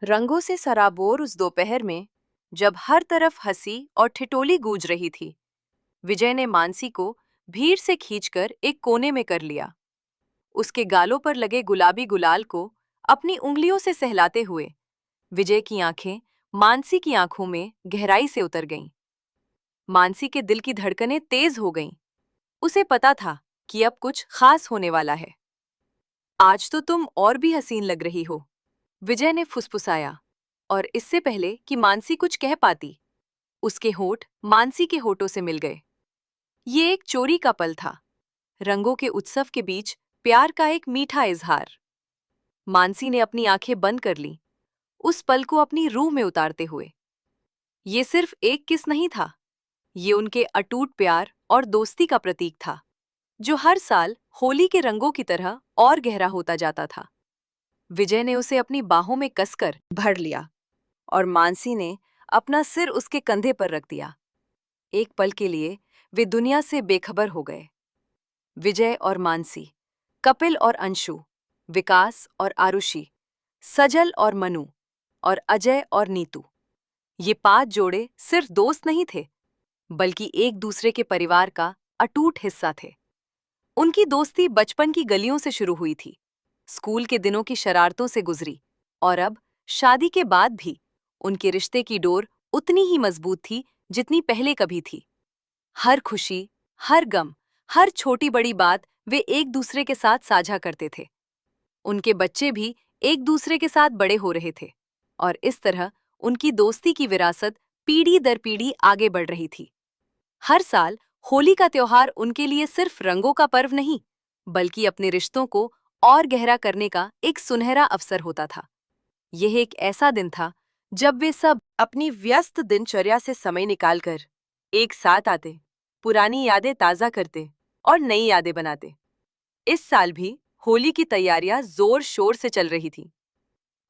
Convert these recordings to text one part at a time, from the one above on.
रंगों से सराबोर उस दोपहर में, जब हर तरफ हंसी और ठिठोली गूंज रही थी, विजय ने मानसी को भीड़ से खींचकर एक कोने में कर लिया। उसके गालों पर लगे गुलाबी गुलाल को अपनी उंगलियों से सहलाते हुए विजय की आंखें मानसी की आंखों में गहराई से उतर गईं। मानसी के दिल की धड़कनें तेज हो गईं। उसे पता था कि अब कुछ खास होने वाला है। आज तो तुम और भी हसीन लग रही हो, विजय ने फुसफुसाया। और इससे पहले कि मानसी कुछ कह पाती, उसके होठ मानसी के होठों से मिल गए। ये एक चोरी का पल था, रंगों के उत्सव के बीच प्यार का एक मीठा इजहार। मानसी ने अपनी आंखें बंद कर ली, उस पल को अपनी रूह में उतारते हुए। ये सिर्फ एक किस नहीं था, ये उनके अटूट प्यार और दोस्ती का प्रतीक था, जो हर साल होली के रंगों की तरह और गहरा होता जाता था। विजय ने उसे अपनी बाहों में कसकर भर लिया और मानसी ने अपना सिर उसके कंधे पर रख दिया। एक पल के लिए वे दुनिया से बेखबर हो गए। विजय और मानसी, कपिल और अंशु, विकास और आरुषि, सजल और मनु, और अजय और नीतू। ये 5 जोड़े सिर्फ दोस्त नहीं थे, बल्कि एक दूसरे के परिवार का अटूट हिस्सा थे। उनकी दोस्ती बचपन की गलियों से शुरू हुई थी, स्कूल के दिनों की शरारतों से गुजरी, और अब शादी के बाद भी उनके रिश्ते की डोर उतनी ही मजबूत थी जितनी पहले कभी थी। हर खुशी, हर गम, हर छोटी बड़ी बात वे एक दूसरे के साथ साझा करते थे। उनके बच्चे भी एक दूसरे के साथ बड़े हो रहे थे, और इस तरह उनकी दोस्ती की विरासत पीढ़ी दर पीढ़ी आगे बढ़ रही थी। हर साल होली का त्योहार उनके लिए सिर्फ रंगों का पर्व नहीं, बल्कि अपने रिश्तों को और गहरा करने का एक सुनहरा अवसर होता था। यह एक ऐसा दिन था जब वे सब अपनी व्यस्त दिनचर्या से समय निकालकर एक साथ आते, पुरानी यादें ताज़ा करते और नई यादें बनाते। इस साल भी होली की तैयारियां जोर शोर से चल रही थी।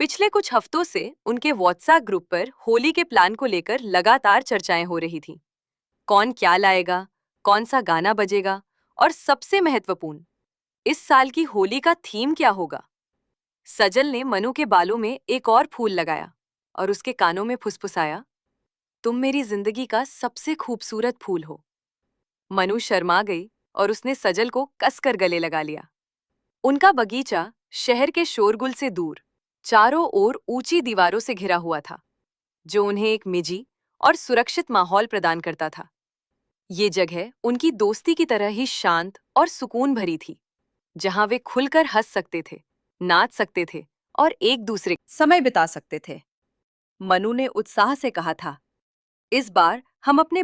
पिछले कुछ हफ्तों से उनके व्हाट्सएप ग्रुप पर होली के प्लान को लेकर लगातार चर्चाएं हो रही थीं। कौन क्या लाएगा, कौन सा गाना बजेगा, और सबसे महत्वपूर्ण, इस साल की होली का थीम क्या होगा। सजल ने मनु के बालों में एक और फूल लगाया और उसके कानों में फुसफुसाया, तुम मेरी जिंदगी का सबसे खूबसूरत फूल हो। मनु शर्मा गई और उसने सजल को कसकर गले लगा लिया। उनका बगीचा शहर के शोरगुल से दूर, चारों ओर ऊंची दीवारों से घिरा हुआ था, जो उन्हें एक निजी और सुरक्षित माहौल प्रदान करता था। ये जगह उनकी दोस्ती की तरह ही शांत और सुकून भरी थी, जहां वे खुलकर हंस सकते थे, नाच सकते थे और एक दूसरे समय बिता सकते थे। मनु ने उत्साह से कहा था, इस बार हम अपने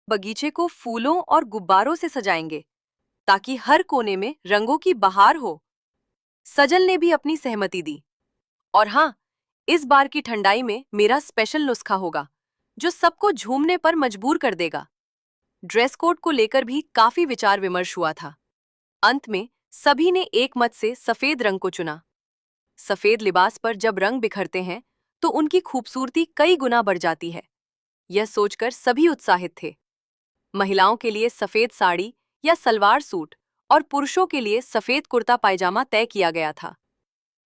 बगीचे को फूलों और गुब्बारों से सजाएंगे, ताकि हर कोने में रंगों की बहार हो। सजल ने भी अपनी सहमति दी। और हाँ, इस बार की ठंडाई में मेरा स्पेशल नुस्खा होगा, जो सबको झूमने पर मजबूर कर देगा। ड्रेस कोड को लेकर भी काफी विचार विमर्श हुआ था। अंत में सभी ने एक मत से सफेद रंग को चुना। सफेद लिबास पर जब रंग बिखरते हैं, तो उनकी खूबसूरती कई गुना बढ़ जाती है। यह सोचकर सभी उत्साहित थे। महिलाओं के लिए सफेद साड़ी या सलवार सूट, और पुरुषों के लिए सफेद कुर्ता पायजामा तय किया गया था।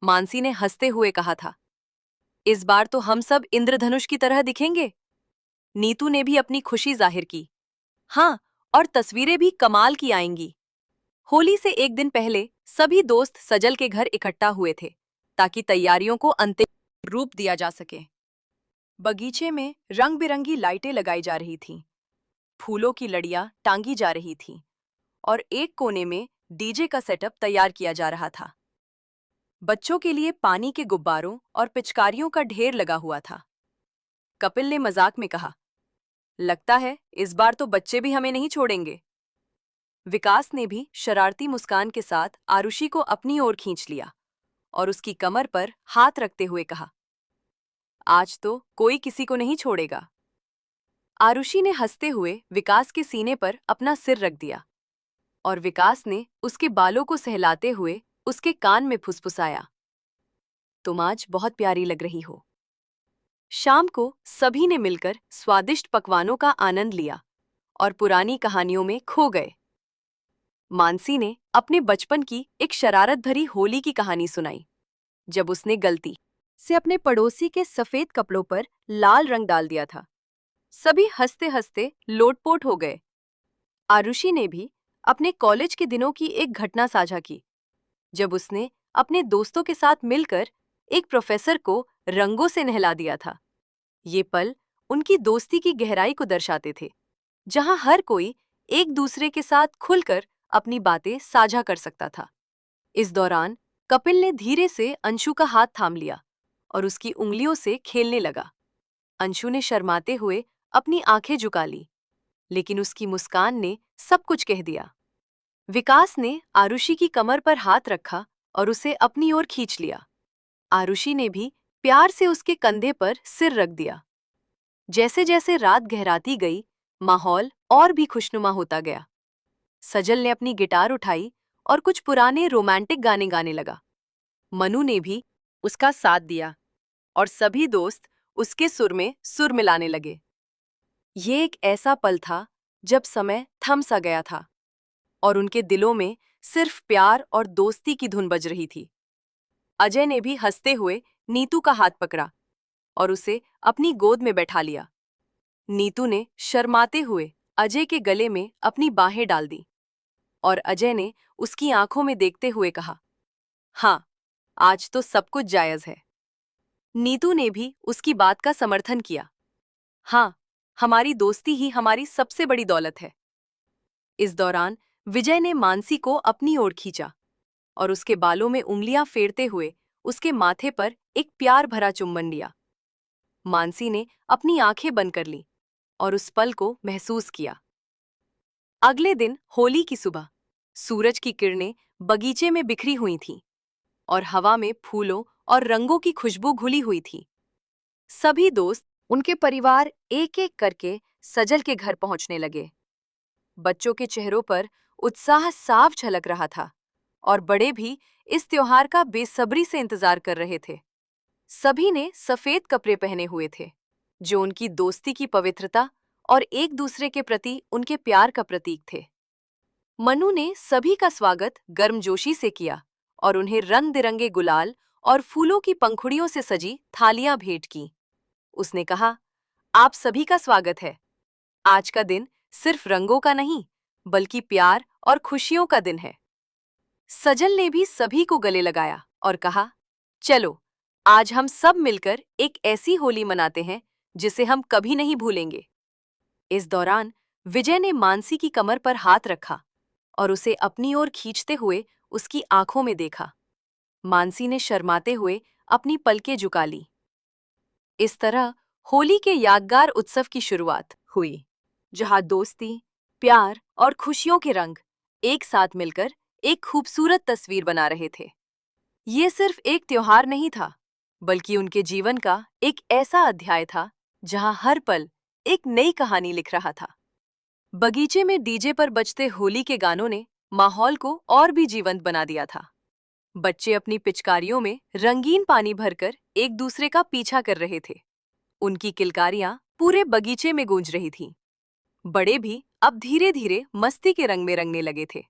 मानसी ने हंसते हुए कहा था, इस बार तो हम सब इंद्रधनुष की तरह दिखेंगे। नीतू ने भी अपनी खुशी जाहिर की, हाँ, और तस्वीरें भी कमाल की आएंगी। होली से एक दिन पहले सभी दोस्त सजल के घर इकट्ठा हुए थे, ताकि तैयारियों को अंतिम रूप दिया जा सके। बगीचे में रंग बिरंगी लाइटें लगाई जा रही थीं, फूलों की लड़ियां टांगी जा रही थीं, और एक कोने में डीजे का सेटअप तैयार किया जा रहा था। बच्चों के लिए पानी के गुब्बारों और पिचकारियों का ढेर लगा हुआ था। कपिल ने मजाक में कहा, लगता है इस बार तो बच्चे भी हमें नहीं छोड़ेंगे। विकास ने भी शरारती मुस्कान के साथ आरुषि को अपनी ओर खींच लिया और उसकी कमर पर हाथ रखते हुए कहा, आज तो कोई किसी को नहीं छोड़ेगा। आरुषि ने हंसते हुए विकास के सीने पर अपना सिर रख दिया, और विकास ने उसके बालों को सहलाते हुए उसके कान में फुसफुसाया, तुम आज बहुत प्यारी लग रही हो। शाम को सभी ने मिलकर स्वादिष्ट पकवानों का आनंद लिया और पुरानी कहानियों में खो गए। मानसी ने अपने बचपन की एक शरारत भरी होली की कहानी सुनाई, जब उसने गलती से अपने पड़ोसी के सफेद कपड़ों पर लाल रंग डाल दिया था। सभी हंसते हंसते लोटपोट हो गए। आरुषि ने भी अपने कॉलेज के दिनों की एक घटना साझा की, जब उसने अपने दोस्तों के साथ मिलकर एक प्रोफेसर को रंगों से नहला दिया था। ये पल उनकी दोस्ती की गहराई को दर्शाते थे, जहां हर कोई एक दूसरे के साथ खुलकर अपनी बातें साझा कर सकता था। इस दौरान कपिल ने धीरे से अंशु का हाथ थाम लिया और उसकी उंगलियों से खेलने लगा। अंशु ने शर्माते हुए अपनी आंखें झुका ली, लेकिन उसकी मुस्कान ने सब कुछ कह दिया। विकास ने आरुषि की कमर पर हाथ रखा और उसे अपनी ओर खींच लिया। आरुषि ने भी प्यार से उसके कंधे पर सिर रख दिया। जैसे जैसे रात गहराती गई, माहौल और भी खुशनुमा होता गया। सजल ने अपनी गिटार उठाई और कुछ पुराने रोमांटिक गाने गाने लगा। मनु ने भी उसका साथ दिया और सभी दोस्त उसके सुर में सुर मिलाने लगे। ये एक ऐसा पल था जब समय थम सा गया था और उनके दिलों में सिर्फ प्यार और दोस्ती की धुन बज रही थी। अजय ने भी हंसते हुए नीतू का हाथ पकड़ा और उसे अपनी गोद में बैठा लिया। नीतू ने शर्माते हुए अजय के गले में अपनी बाहें डाल दी और अजय ने उसकी आंखों में देखते हुए कहा, हाँ, आज तो सब कुछ जायज है। नीतू ने भी उसकी बात का समर्थन किया। हाँ, हमारी दोस्ती ही हमारी सबसे बड़ी दौलत है। इस दौरान विजय ने मानसी को अपनी ओर खींचा और उसके बालों में उंगलियां फेरते हुए उसके माथे पर एक प्यार भरा चुम्बन लिया। मानसी ने अपनी आंखें बंद कर लीं और उस पल को महसूस किया। अगले दिन होली की सुबह सूरज की किरणें बगीचे में बिखरी हुई थीं और हवा में फूलों और रंगों की खुशबू घुली हुई थी। सभी दोस्त, उनके परिवार एक एक करके सजल के घर पहुंचने लगे। बच्चों के चेहरों पर उत्साह साफ झलक रहा था और बड़े भी इस त्योहार का बेसब्री से इंतजार कर रहे थे। सभी ने सफेद कपड़े पहने हुए थे, जो उनकी दोस्ती की पवित्रता और एक दूसरे के प्रति उनके प्यार का प्रतीक थे। मनु ने सभी का स्वागत गर्मजोशी से किया और उन्हें रंग बिरंगे गुलाल और फूलों की पंखुड़ियों से सजी थालियां भेंट की। उसने कहा, आप सभी का स्वागत है। आज का दिन सिर्फ रंगों का नहीं, बल्कि प्यार और खुशियों का दिन है। सजल ने भी सभी को गले लगाया और कहा, चलो, आज हम सब मिलकर एक ऐसी होली मनाते हैं जिसे हम कभी नहीं भूलेंगे। इस दौरान विजय ने मानसी की कमर पर हाथ रखा और उसे अपनी ओर खींचते हुए उसकी आंखों में देखा। मानसी ने शर्माते हुए अपनी पलकें झुका ली। इस तरह होली के यादगार उत्सव की शुरुआत हुई, जहां दोस्ती, प्यार और खुशियों के रंग एक साथ मिलकर एक खूबसूरत तस्वीर बना रहे थे। ये सिर्फ एक त्योहार नहीं था, बल्कि उनके जीवन का एक ऐसा अध्याय था जहां हर पल एक नई कहानी लिख रहा था। बगीचे में डीजे पर बजते होली के गानों ने माहौल को और भी जीवंत बना दिया था। बच्चे अपनी पिचकारियों में रंगीन पानी भरकर एक दूसरे का पीछा कर रहे थे। उनकी किलकारियां पूरे बगीचे में गूंज रही थीं। बड़े भी अब धीरे धीरे मस्ती के रंग में रंगने लगे थे।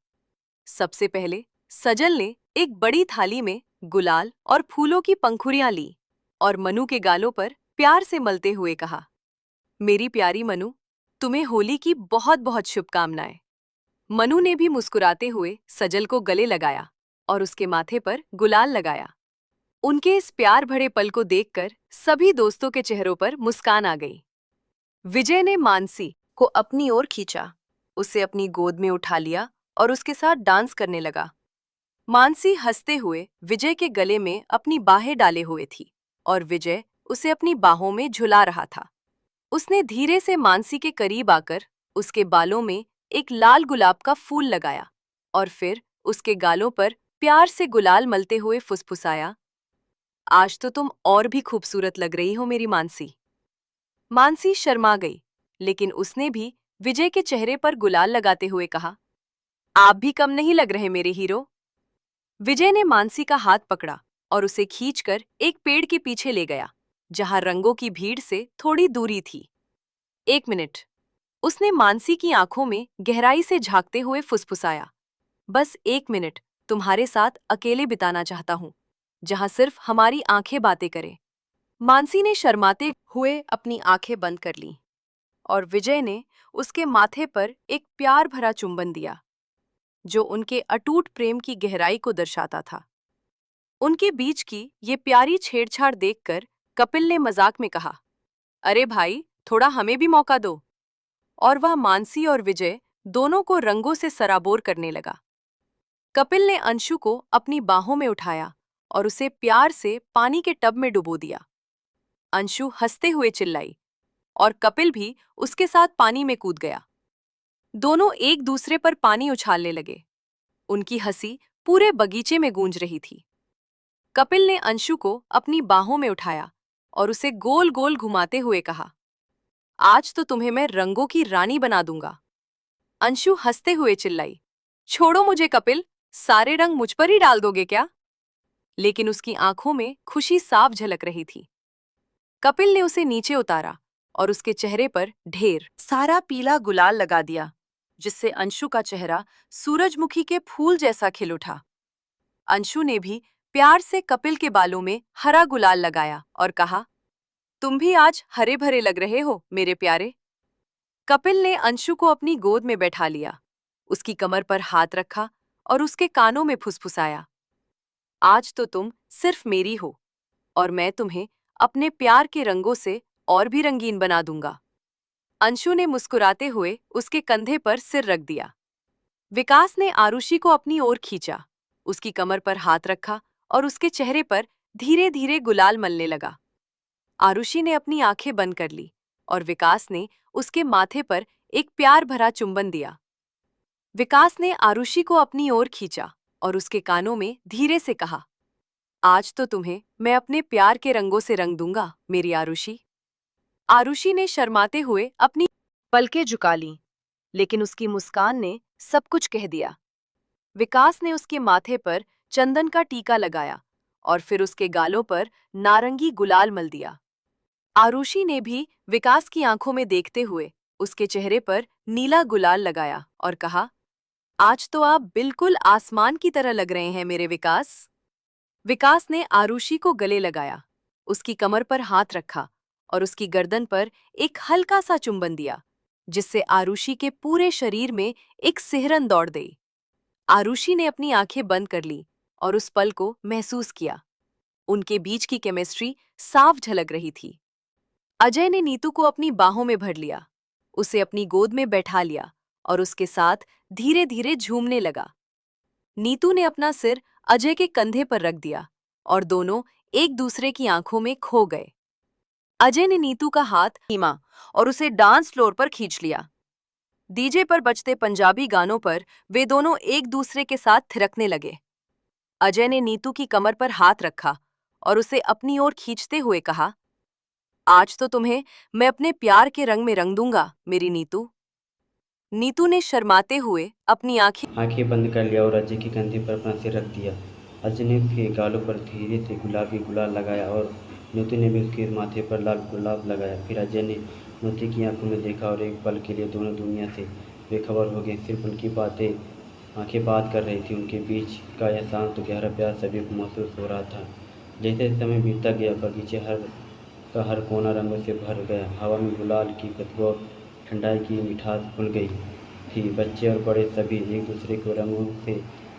सबसे पहले सजल ने एक बड़ी थाली में गुलाल और फूलों की पंखुड़ियां ली और मनु के गालों पर प्यार से मलते हुए कहा, मेरी प्यारी मनु, तुम्हें होली की बहुत बहुत शुभकामनाएं। मनु ने भी मुस्कुराते हुए सजल को गले लगाया और उसके माथे पर गुलाल लगाया। उनके इस प्यार भरे पल को देखकर सभी दोस्तों के चेहरों पर मुस्कान आ गई। विजय ने मानसी को अपनी ओर खींचा, उसे अपनी गोद में उठा लिया और उसके साथ डांस करने लगा। मानसी हंसते हुए विजय के गले में अपनी बाहें डाले हुए थी और विजय उसे अपनी बाहों में झुला रहा था। उसने धीरे से मानसी के करीब आकर उसके बालों में एक लाल गुलाब का फूल लगाया और फिर उसके गालों पर प्यार से गुलाल मलते हुए फुसफुसाया, आज तो तुम और भी खूबसूरत लग रही हो मेरी मानसी। मानसी शर्मा गई, लेकिन उसने भी विजय के चेहरे पर गुलाल लगाते हुए कहा, आप भी कम नहीं लग रहे मेरे हीरो। विजय ने मानसी का हाथ पकड़ा और उसे खींचकर एक पेड़ के पीछे ले गया, जहां रंगों की भीड़ से थोड़ी दूरी थी। 1 मिनट, उसने मानसी की आंखों में गहराई से झांकते हुए फुसफुसाया, बस 1 मिनट तुम्हारे साथ अकेले बिताना चाहता हूँ, जहाँ सिर्फ हमारी आंखें बातें करें। मानसी ने शर्माते हुए अपनी आंखें बंद कर लीं और विजय ने उसके माथे पर एक प्यार भरा चुंबन दिया, जो उनके अटूट प्रेम की गहराई को दर्शाता था। उनके बीच की ये प्यारी छेड़छाड़ देखकर कपिल ने मजाक में कहा, अरे भाई, थोड़ा हमें भी मौका दो। और वह मानसी और विजय दोनों को रंगों से सराबोर करने लगा। कपिल ने अंशु को अपनी बाहों में उठाया और उसे प्यार से पानी के टब में डुबो दिया। अंशु हंसते हुए चिल्लाई और कपिल भी उसके साथ पानी में कूद गया। दोनों एक दूसरे पर पानी उछालने लगे। उनकी हंसी पूरे बगीचे में गूंज रही थी। कपिल ने अंशु को अपनी बाहों में उठाया और उसे गोल गोल घुमाते हुए कहा, आज तो तुम्हें मैं रंगों की रानी बना दूंगा। अंशु हंसते हुए चिल्लाई, छोड़ो मुझे कपिल, सारे रंग मुझ पर ही डाल दोगे क्या? लेकिन उसकी आंखों में खुशी साफ झलक रही थी। कपिल ने उसे नीचे उतारा और उसके चेहरे पर ढेर सारा पीला गुलाल लगा दिया, जिससे अंशु का चेहरा सूरजमुखी के फूल जैसा खिल उठा। अंशु ने भी प्यार से कपिल के बालों में हरा गुलाल लगाया और कहा, तुम भी आज हरे भरे लग रहे हो मेरे प्यारे। कपिल ने अंशु को अपनी गोद में बैठा लिया, उसकी कमर पर हाथ रखा और उसके कानों में फुसफुसाया, आज तो तुम सिर्फ मेरी हो और मैं तुम्हें अपने प्यार के रंगों से और भी रंगीन बना दूंगा। अंशु ने मुस्कुराते हुए उसके कंधे पर सिर रख दिया। विकास ने आरुषि को अपनी ओर खींचा, उसकी कमर पर हाथ रखा और उसके चेहरे पर धीरे धीरे गुलाल मलने लगा। आरुषि ने अपनी आंखें बंद कर ली और विकास ने उसके माथे पर एक प्यार भरा चुंबन दिया। विकास ने आरुषि को अपनी ओर खींचा और उसके कानों में धीरे से कहा, आज तो तुम्हें मैं अपने प्यार के रंगों से रंग दूंगा मेरी आरुषि। आरुषि ने शर्माते हुए अपनी पलकें झुका लीं, लेकिन उसकी मुस्कान ने सब कुछ कह दिया। विकास ने उसके माथे पर चंदन का टीका लगाया और फिर उसके गालों पर नारंगी गुलाल मल दिया। आरुषि ने भी विकास की आंखों में देखते हुए उसके चेहरे पर नीला गुलाल लगाया और कहा, आज तो आप बिल्कुल आसमान की तरह लग रहे हैं मेरे विकास। विकास ने आरुषि को गले लगाया, उसकी कमर पर हाथ रखा और उसकी गर्दन पर एक हल्का सा चुंबन दिया, जिससे आरुषि के पूरे शरीर में एक सिहरन दौड़ गई। आरुषि ने अपनी आंखें बंद कर ली और उस पल को महसूस किया। उनके बीच की केमिस्ट्री साफ झलक रही थी। अजय ने नीतू को अपनी बाहों में भर लिया, उसे अपनी गोद में बैठा लिया और उसके साथ धीरे धीरे झूमने लगा। नीतू ने अपना सिर अजय के कंधे पर रख दिया और दोनों एक दूसरे की आंखों में खो गए। अजय ने नीतू का हाथ थीमा और उसे डांस फ्लोर पर खींच लिया। डीजे पर बजते पंजाबी गानों पर वे दोनों एक दूसरे के साथ थिरकने लगे। अजय ने नीतू की कमर पर हाथ रखा और उसे अपनी ओर खींचते हुए कहा, आज तो तुम्हें मैं अपने प्यार के रंग में रंग दूंगा मेरी नीतू। नीतू ने शर्माते हुए अपनी आंखें बंद कर लिया और अजय के कंधे पर अपना सिर रख दिया। अजय ने उसके गालों पर धीरे से गुलाबी गुलाल लगाया और नीतू ने भी उसके माथे पर लाल गुलाब लगाया। फिर अजय ने नीतू की आंखों में देखा और एक पल के लिए दोनों दुनिया से बेखबर हो गए। सिर्फ उनकी आंखें बात कर रही थी। उनके बीच का यह शांत तो गहरा प्यार सभी को महसूस हो रहा था। जैसे समय बीतता गया, बगीचे का हर कोना रंगों से भर गया। हवा में गुलाल की खुशबू और ठंडाई की मिठास घुल गई थी। बच्चे और बड़े सभी एक दूसरे को रंगों से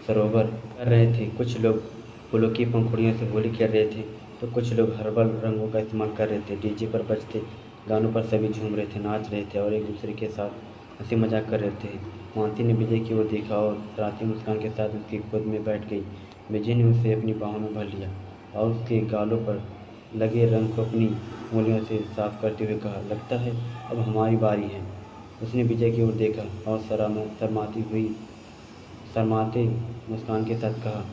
सरोवर कर रहे थे। कुछ लोग फूलों की पंखुड़ियों से होली खेल रहे थे, तो कुछ लोग हर्बल रंगों का इस्तेमाल कर रहे थे। डीजे पर बजते गानों पर सभी झूम रहे थे, नाच रहे थे और एक दूसरे के साथ हंसी मजाक कर रहे थे। मानसी ने विजय की ओर देखा और शरारती मुस्कान के साथ उसकी गोद में बैठ गई। विजय ने उसे अपनी बाहों में भर लिया और उसके गालों पर लगे रंग को अपनी उंगलियों से साफ करते हुए कहा, लगता है अब हमारी बारी है। उसने विजय की ओर देखा और शर्माते मुस्कान के साथ कहा,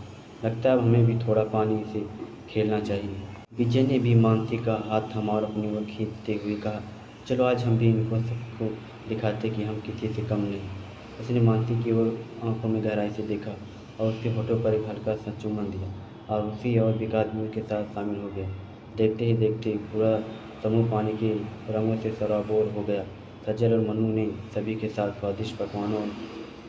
लगता है अब हमें भी थोड़ा पानी से खेलना चाहिए। विजय ने भी मानसी का हाथ थमा और अपनी ओर खींचते हुए कहा, चलो आज हम भी इनको सबको दिखाते कि हम किसी से कम नहीं। उसने मानसी की ओर आंखों में गहराई से देखा और उसके होठों पर एक हल्का सा चुम्बन दिया और उसी और विकास भी उनके साथ शामिल हो गया। देखते ही देखते पूरा समूह पानी के रंगों से सराबोर हो गया। सज्जन और मनु ने सभी के साथ स्वादिष्ट पकवानों और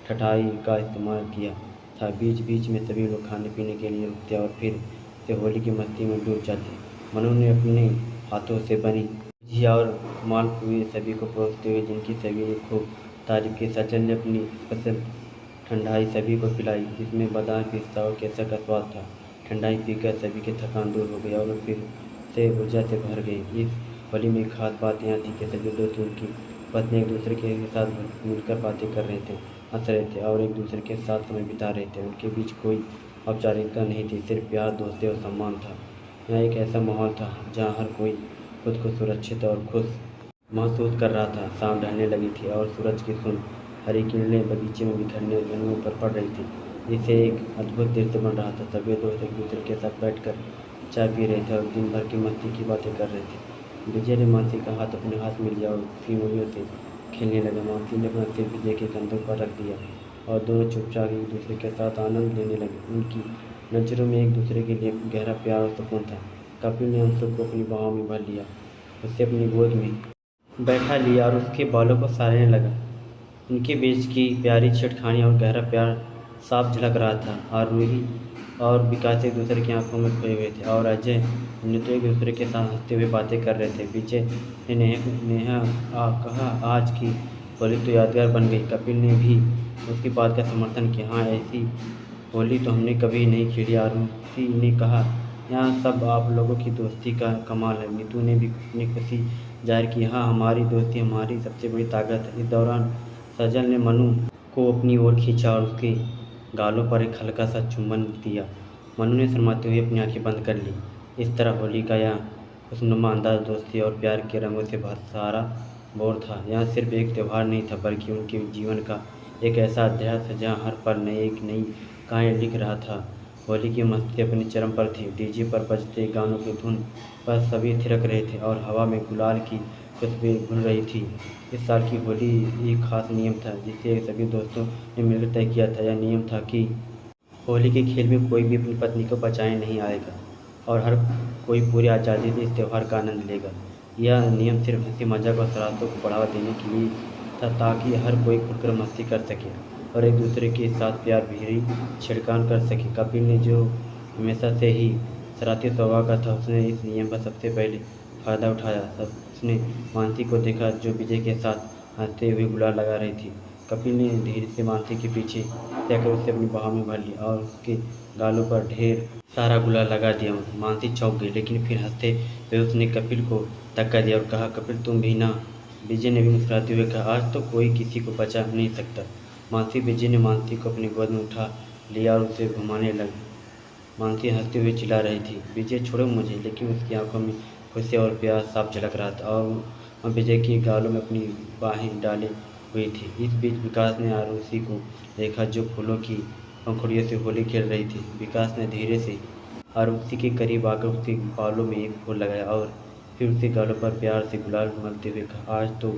ठठाई का इस्तेमाल किया। था। बीच बीच में सभी लोग खाने पीने के लिए रुकते और फिर से होली की मस्ती में डूब जाते। मनु ने अपने हाथों से बनी गुजिया और मालपुए सभी को परोसते हुए जिनकी सभी ने खूब तारीफ की। सजल ने अपनी स्पेशल ठंडाई सभी को पिलाई, जिसमें बादाम, पिस्ता और केसर का स्वाद था। ठंडाई पीकर सभी की थकान दूर हो गई और फिर से ऊर्जा से भर गई। इस होली में एक खास बात यहाँ थी कि सभी दोस्त उनकी पत्नी एक दूसरे के साथ मिलकर बातें कर रहे थे, हंस रहे थे और एक दूसरे के साथ समय बिता रहे थे। उनके बीच कोई औपचारिकता नहीं थी, सिर्फ प्यार, दोस्ती और सम्मान था। यहाँ एक ऐसा माहौल था जहाँ हर कोई खुद को सुरक्षित और खुश महसूस कर रहा था। शाम ढलने लगी थी और सूरज की हरी किरणें बगीचे में बिखरने रंगों पर पड़ रही थी, जिससे एक अद्भुत दृश्य बन रहा था। सभी दोस्त एक दूसरे के साथ बैठकर चाय पी रहे थे और दिन भर की मस्ती की बातें कर रहे थे। विजय ने मानसी का हाथ अपने हाथ में लिया और उसकी उंगलियों से खेलने लगा। मानसी ने अपना सिर विजय के कंधों पर रख दिया और दोनों चुपचाप एक दूसरे के साथ आनंद लेने लगे। उनकी नज़रों में एक दूसरे के लिए गहरा प्यार और सुकून था। कपिल ने अंशु को अपनी बाहों में भर लिया, उसे अपनी गोद में बैठा लिया और उसके बालों को सराहने लगा। उनके बीच की प्यारी छेड़खानी और गहरा प्यार साफ झलक रहा था। और रूही और विकास एक दूसरे की आंखों में खोए हुए थे और अजय नित्य एक दूसरे के साथ हंसते हुए बातें कर रहे थे। विजय ने नेहा कहा, आज की होली तो यादगार बन गई। कपिल ने भी उसकी बात का समर्थन किया। हाँ, ऐसी होली तो हमने कभी नहीं खेली। आरुषि ने कहा, यहाँ सब आप लोगों की दोस्ती का कमाल है। नीतू ने भी अपनी खुशी जाहिर की। हाँ, हमारी दोस्ती हमारी सबसे बड़ी ताकत है। इस दौरान सजल ने मनु को अपनी ओर खींचा और उसके गालों पर एक हल्का सा चुंबन दिया। मनु ने शर्माते हुए अपनी आंखें बंद कर ली। इस तरह होली का यह खुशनुमा अंदाज दोस्ती और प्यार के रंगों से भरा बोर था। यह सिर्फ एक त्यौहार नहीं था, बल्कि उनके जीवन का एक ऐसा अध्याय था जहाँ हर पल एक नई कहानी लिख रहा था। होली की मस्ती अपनी चरम पर थी। डीजे पर बजते गानों की धुन पर सभी थिरक रहे थे और हवा में गुलाल की खुशबू घुल रही थी। इस साल की होली एक खास नियम था जिसे सभी दोस्तों ने मिलकर तय किया था। यह नियम था कि होली के खेल में कोई भी अपनी पत्नी को बचाने नहीं आएगा और हर कोई पूरी आज़ादी से इस त्यौहार का आनंद लेगा। यह नियम सिर्फ हंसी मजाक और शरारतों को बढ़ावा देने के लिए था, ताकि हर कोई खुलकर मस्ती कर सके और एक दूसरे के साथ प्यार भरी छिड़कान कर सके। कपिल ने, जो हमेशा से ही शरारती स्वभाव का था, उसने इस नियम का सबसे पहले फ़ायदा उठाया। उसने मानसी को देखा जो विजय के साथ हंसते हुए गुलाल लगा रही थी। कपिल ने धीरे से मानसी के पीछे जाकर उसे अपनी बाहों में भर लिया और उसके गालों पर ढेर सारा गुलाल लगा दिया। मानसी चौंक गई, लेकिन फिर हंसते हुए उसने कपिल को धक्का दिया और कहा, कपिल तुम भी ना। विजय ने भी मुस्कुराते हुए कहा, आज तो कोई किसी को बचा नहीं सकता। विजय ने मानसी को अपनी गोद में उठा लिया और उसे घुमाने लगी। मानसी हंसते हुए चिल्ला रही थी, विजय छोड़ो मुझे, लेकिन उसकी आंखों में खुशी और प्यार साफ झलक रहा था और वह विजय के गालों में अपनी बाहें डाले हुई थी। इस बीच विकास ने आरुषि को देखा जो फूलों की पंखुड़ियों से होली खेल रही थी। विकास ने धीरे से आरुषि के करीब आकर उसके बालों में एक फूल लगाया और फिर उसके गालों पर प्यार से गुलाल मलते हुए कहा, आज तो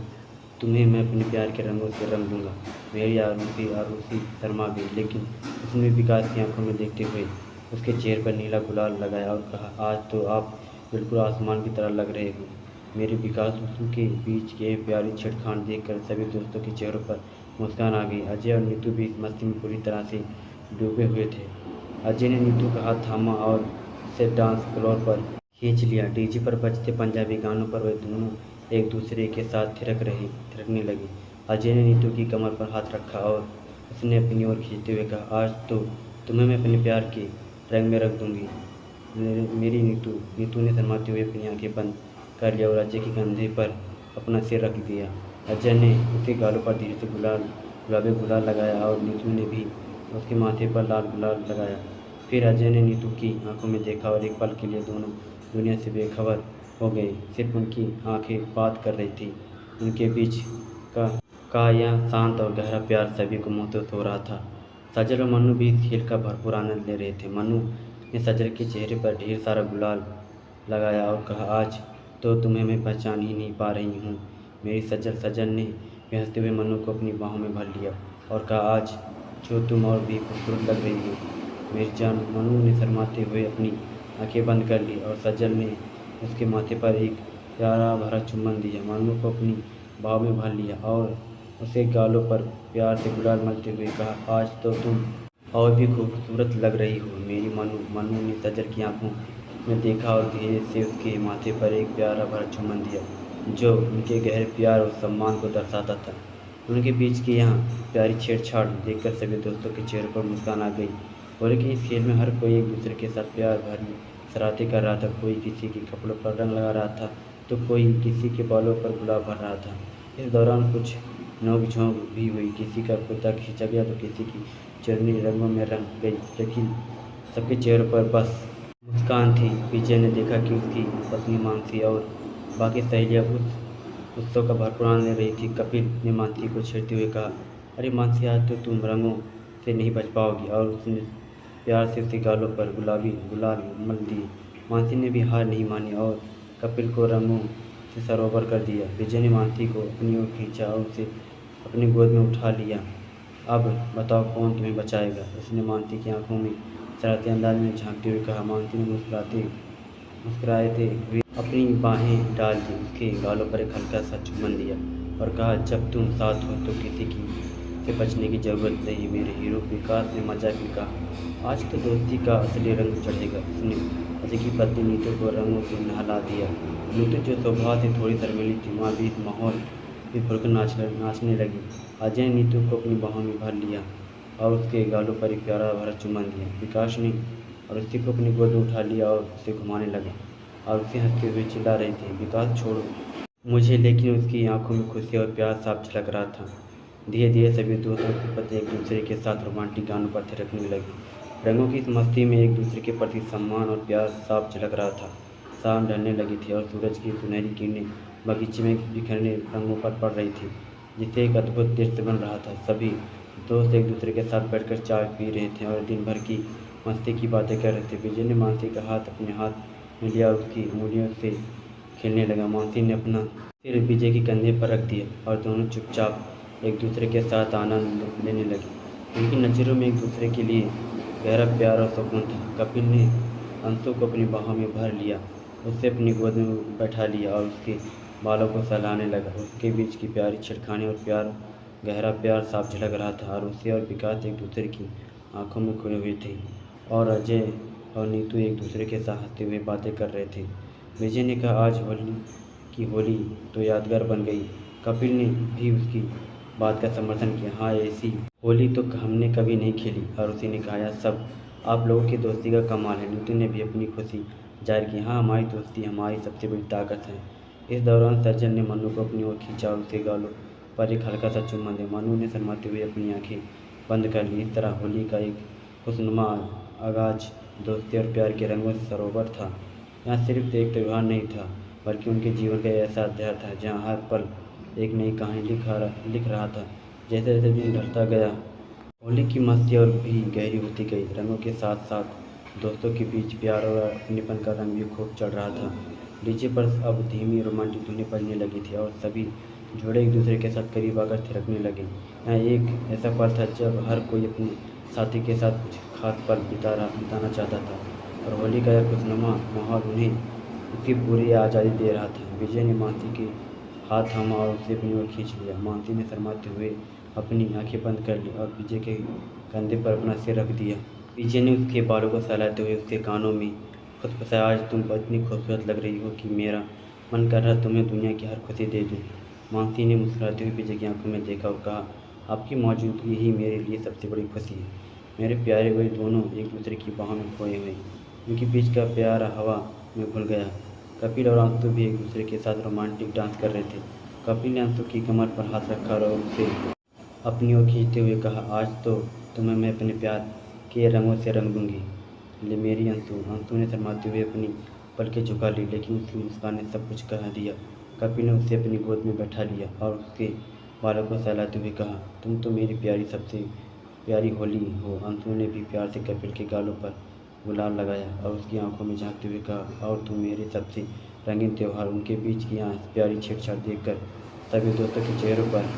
तुम्हें मैं अपने प्यार के रंगों से रंग दूंगा। मेरी आरुषि शर्मा गई, लेकिन उसने विकास की आंखों में देखते हुए उसके चेहरे पर नीला गुलाल लगाया और कहा, आज तो आप बिल्कुल आसमान की तरह लग रहे हो। मेरे विकास के बीच ये प्यारी छेड़खानी देखकर सभी दोस्तों के चेहरों पर मुस्कान आ गई। अजय और नीतू भी इस मस्ती में पूरी तरह से डूबे हुए थे। अजय ने नीतू का हाथ थामा और उसे डांस फ्लोर पर खींच लिया। डीजे पर बजते पंजाबी गानों पर वे दोनों एक दूसरे के साथ थिरकने लगे। अजय ने नीतू की कमर पर हाथ रखा और उसने अपनी ओर खींचते हुए कहा, आज तो तुम्हें मैं अपने प्यार के रंग में रख दूंगी मेरी नीतू ने शर्माते हुए अपनी आंखें बंद कर लिया और अजय के कंधे पर अपना सिर रख दिया। अजय ने उसके गालों पर धीरे से गुलाबी गुलाल लगाया और नीतू ने भी उसके माथे पर लाल गुलाल लगाया। फिर अजय ने नीतू की आंखों में देखा और एक पल के लिए दोनों दुनिया से बेखबर हो गए। सिर्फ उनकी आंखें बात कर रही थी। उनके बीच का यह शांत और गहरा प्यार सभी को महसूस हो रहा था। सजल और मनु भी इस खेल का भरपूर आनंद ले रहे थे। मनु ने सजल के चेहरे पर ढेर सारा गुलाल लगाया और कहा, आज तो तुम्हें मैं पहचान ही नहीं पा रही हूँ मेरी सजल। सजल ने भी हंसते हुए मनु को अपनी बाहों में भर लिया और कहा, आज जो तुम और भी खूबसूरत लग रही हो मेरी जान। मनु ने शर्माते हुए अपनी आंखें बंद कर ली और सजल ने उसके माथे पर एक प्यारा भरा चुम्बन दिया। मनु को अपनी बाहों में भर लिया और उसे गालों पर प्यार से गुलाल मलते हुए कहा, आज तो तुम और भी खूबसूरत लग रही हो मेरी मनु। मनु ने सजल की आंखों में देखा और धीरे से उसके माथे पर एक प्यारा भरा चुम्बन दिया, जो उनके गहरे प्यार और सम्मान को दर्शाता था। उनके बीच की यहाँ प्यारी छेड़छाड़ देखकर सभी दोस्तों के चेहरों पर मुस्कान आ गई। होली के इस खेल में हर कोई एक दूसरे के साथ प्यार भरी शरारतें कर रहा था। कोई किसी के कपड़ों पर रंग लगा रहा था, तो कोई किसी के बालों पर गुलाब भर रहा था। इस दौरान कुछ नोक-झोंक भी हुई, किसी का कुर्ता खींचा गया तो किसी की चुन्नी रंगों में रंग गई, लेकिन सबके चेहरों पर बस मुस्कान थी। विजय ने देखा कि उसकी पत्नी मानसी और बाकी सहेलियां उस उत्सव का भरपूर आनंद ले रही थी। कपिल ने मानसी को छेड़ते हुए कहा, अरे मानसी, आज तो तुम रंगों से नहीं बच पाओगी, और उसने प्यार से उसके गालों पर गुलाबी गुलाल मल दिए। मानसी ने भी हार नहीं मानी और कपिल को रंगों से सरोवर कर दिया। विजय ने मानसी को अपनी ओर खींचा और उसे अपनी गोद में उठा लिया। अब बताओ कौन तुम्हें बचाएगा? उसने मानसी की आंखों में शरारती अंदाज में झांकते हुए कहा। मानसी ने मुस्कुराते हुए अपनी बाहें डाल दी, उसके गालों पर एक हल्का सा चुम्बन दिया और कहा, जब तुम साथ हो तो किसी की से बचने की ज़रूरत नहीं मेरे हीरो। विकास ने मजाक में कहा, आज तो दोस्ती का असली रंग चढ़ेगा। उसने अजय की पत्नी नीतू को रंगों से नहला दिया। नीतू, जो स्वभाव से थोड़ी शर्मीली थी, वहाँ भी इस माहौल में खुलकर नाचने लगी। अजय ने नीतू को अपनी बाहों में भर लिया और उसके गालों पर एक प्यारा भरा चुम्बन दिया। विकास ने और उसी को अपनी गोद में उठा लिया और उसे घुमाने लगा और उसे हंसते हुए चिल्ला रहे थे, विकास छोड़ो मुझे। लेकिन उसकी आंखों में खुशी और प्यार साफ झलक रहा था। धीरे धीरे सभी दोस्त और उसके पति एक दूसरे के साथ रोमांटिक गानों पर थिरकने लगे। रंगों की इस मस्ती में एक दूसरे के प्रति सम्मान और प्यार साफ झलक रहा था। शाम ढलने लगी थी और सूरज की सुनहरी किरणें बगीचे में बिखरने रंगों पर पड़ रही थी, जिससे एक अद्भुत दृश्य बन रहा था। सभी दोस्त एक दूसरे के साथ बैठकर चाय पी रहे थे और दिन भर की मस्ती की बातें कर रहे थे। विजय ने मानसी का हाथ अपने हाथ में लिया और उसकी उंगलियों से खेलने लगा। मानसी ने अपना सिर विजय के कंधे पर रख दिया और दोनों चुपचाप एक दूसरे के साथ आनंद लेने लगे। उनकी नज़रों में एक दूसरे के लिए गहरा प्यार और सुकून था। कपिल ने अंशु को अपनी बाहों में भर लिया, उसे अपनी गोद में बैठा लिया और उसके बालों को सहलाने लगा। उसके बीच की प्यारी छिड़खानी और गहरा प्यार साफ झलक रहा था और उसे और विकास एक दूसरे की आंखों में खोए हुए थे और अजय और नीतू एक दूसरे के साथ हंसते हुए बातें कर रहे थे। विजय ने कहा, आज होली तो यादगार बन गई। कपिल ने भी उसकी बात का समर्थन किया, हाँ, ऐसी होली तो हमने कभी नहीं खेली। और उसी ने कहा, यह सब आप लोगों की दोस्ती का कमाल है। नीतू ने भी अपनी खुशी जाहिर की, हाँ, हमारी दोस्ती हमारी सबसे बड़ी ताकत है। इस दौरान सज्जन ने मनु को अपनी ओर खींचा और उसके गालों पर एक हल्का सा चुम्बन दिया। मनु ने शर्माते हुए अपनी आंखें बंद कर ली। इस तरह होली का एक खुशनुमा आगाज दोस्ती और प्यार के रंगों से सरोवर था। यहाँ सिर्फ एक त्यौहार नहीं था, बल्कि उनके जीवन का ऐसा अध्याय था जहाँ हर पल एक नई कहानी लिख रहा था। जैसे जैसे दिन ढलता गया, होली की मस्ती और भी गहरी होती गई। रंगों के साथ साथ दोस्तों के बीच प्यार और अपनेपन का रंग भी खूब चढ़ रहा था। डीजे पर अब धीमी रोमांटिक धुनें बजने लगी थी और सभी जोड़े एक दूसरे के साथ करीब आकर थिरकने लगे। यहाँ एक ऐसा पल था जब हर कोई अपने साथी के साथ कुछ खास पल बिताना चाहता था, और होली का यह खुशनुमा माहौल उन्हें उसकी पूरी आज़ादी दे रहा था। विजय ने मानसी के हाथ थामा और उसे अपनी ओर खींच लिया। मानसी ने शर्माते हुए अपनी आंखें बंद कर ली और विजय के कंधे पर अपना सिर रख दिया। विजय ने उसके बालों को सहलाते हुए उसके कानों में फुसफुसाया, आज तुम इतनी खूबसूरत लग रही हो कि मेरा मन कर रहा तुम्हें दुनिया की हर खुशी दे दूँ। मानसी ने मुस्कुराते हुए विजय की आंखों में देखा और कहा, आपकी मौजूदगी ही मेरे लिए सबसे बड़ी खुशी है। मेरे प्यारे हुए दोनों एक दूसरे की बाहों में खोए हुए, उनके बीच का प्यार हवा में घुल गया। कपिल और अंशु भी एक दूसरे के साथ रोमांटिक डांस कर रहे थे। कपिल ने अंशु की कमर पर हाथ रखा और उसे अपनी ओर खींचते हुए कहा, आज तो तुम्हें मैं अपने प्यार के रंगों से रंग दूंगी, ले मेरी अंशु। अंशु ने शर्माते हुए अपनी पलकें झुका ली, लेकिन उसकी मुस्कान ने सब कुछ कह दिया। कपिल ने उसे अपनी गोद में बैठा लिया और उसके बालों को सहलाते हुए कहा, तुम तो मेरी प्यारी सबसे प्यारी होली हो। अंशु ने भी प्यार से कपिल के गालों पर गुलाल लगाया और उसकी आंखों में झांकते हुए कहा, और तुम मेरे सबसे रंगीन त्यौहार। उनके बीच की यहाँ प्यारी छेड़छाड़ देखकर सभी दोस्तों के चेहरों पर